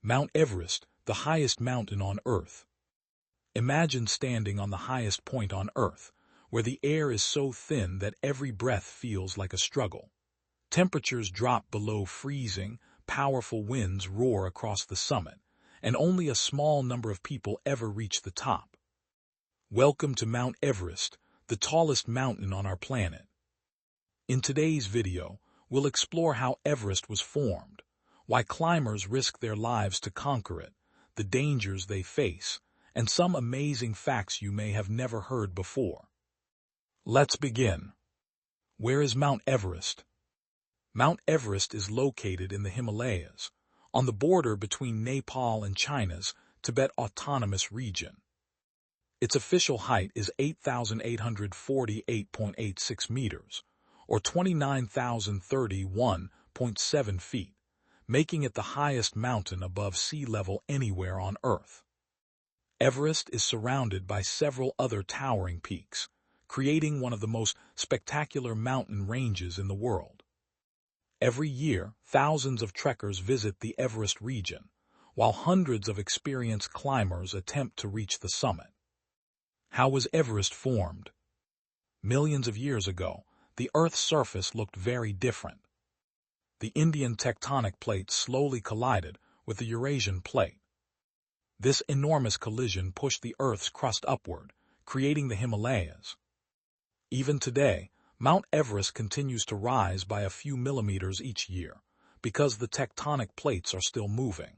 Mount Everest, the highest mountain on Earth. Imagine standing on the highest point on Earth, where the air is so thin that every breath feels like a struggle. Temperatures drop below freezing, powerful winds roar across the summit, and only a small number of people ever reach the top. Welcome to Mount Everest, the tallest mountain on our planet. In today's video, we'll explore how Everest was formed, why climbers risk their lives to conquer it, the dangers they face, and some amazing facts you may have never heard before. Let's begin. Where is Mount Everest? Mount Everest is located in the Himalayas, on the border between Nepal and China's Tibet Autonomous Region. Its official height is 8,848.86 meters, or 29,031.7 feet, making it the highest mountain above sea level anywhere on Earth. Everest is surrounded by several other towering peaks, creating one of the most spectacular mountain ranges in the world. Every year, thousands of trekkers visit the Everest region, while hundreds of experienced climbers attempt to reach the summit. How was Everest formed? Millions of years ago, the Earth's surface looked very different. The Indian tectonic plate slowly collided with the Eurasian plate. This enormous collision pushed the Earth's crust upward, creating the Himalayas. Even today, Mount Everest continues to rise by a few millimeters each year, because the tectonic plates are still moving.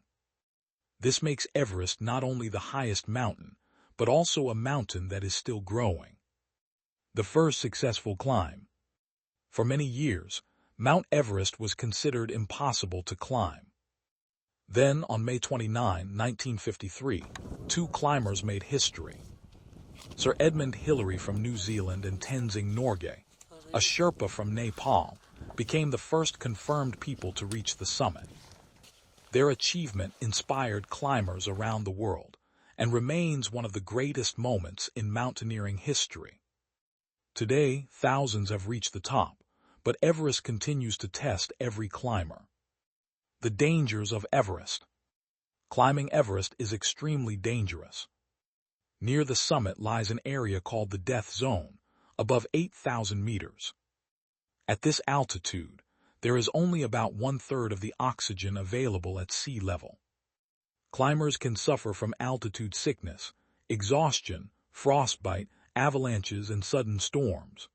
This makes Everest not only the highest mountain, but also a mountain that is still growing. The first successful climb. For many years, Mount Everest was considered impossible to climb. Then, on May 29, 1953, two climbers made history. Sir Edmund Hillary from New Zealand and Tenzing Norgay, a Sherpa from Nepal, became the first confirmed people to reach the summit. Their achievement inspired climbers around the world and remains one of the greatest moments in mountaineering history. Today, thousands have reached the top, but Everest continues to test every climber. The dangers of Everest. Climbing Everest is extremely dangerous. Near the summit lies an area called the Death Zone, above 8,000 meters. At this altitude, there is only about one-third of the oxygen available at sea level. Climbers can suffer from altitude sickness, exhaustion, frostbite, avalanches, and sudden storms.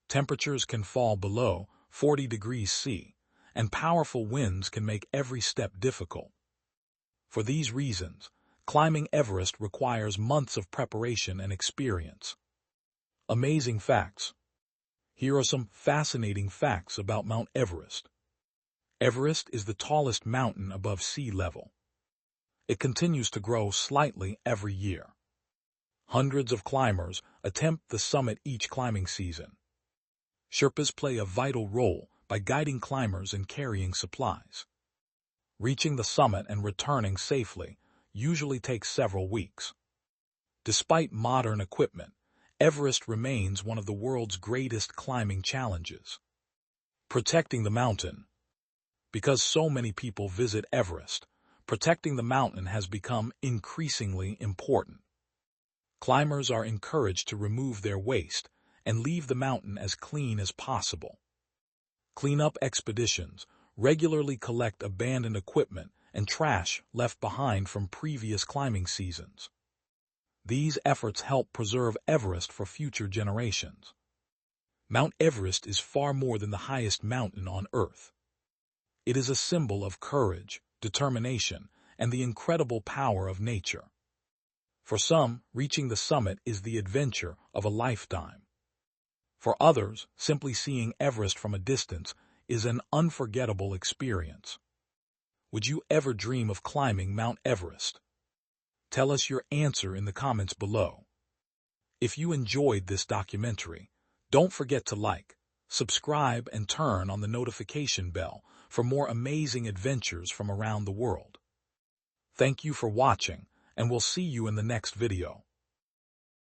Temperatures can fall below 40 degrees C, and powerful winds can make every step difficult. For these reasons, climbing Everest requires months of preparation and experience. Amazing facts. Here are some fascinating facts about Mount Everest. Everest is the tallest mountain above sea level. It continues to grow slightly every year. Hundreds of climbers attempt the summit each climbing season. Sherpas play a vital role by guiding climbers and carrying supplies. Reaching the summit and returning safely usually takes several weeks. Despite modern equipment, Everest remains one of the world's greatest climbing challenges. Protecting the mountain. Because so many people visit Everest, protecting the mountain has become increasingly important. Climbers are encouraged to remove their waste and leave the mountain as clean as possible. Cleanup expeditions regularly collect abandoned equipment and trash left behind from previous climbing seasons. These efforts help preserve Everest for future generations. Mount Everest is far more than the highest mountain on Earth. It is a symbol of courage, determination, and the incredible power of nature. For some, reaching the summit is the adventure of a lifetime. For others, simply seeing Everest from a distance is an unforgettable experience. Would you ever dream of climbing Mount Everest? Tell us your answer in the comments below. If you enjoyed this documentary, don't forget to like, subscribe, and turn on the notification bell for more amazing adventures from around the world. Thank you for watching, and we'll see you in the next video.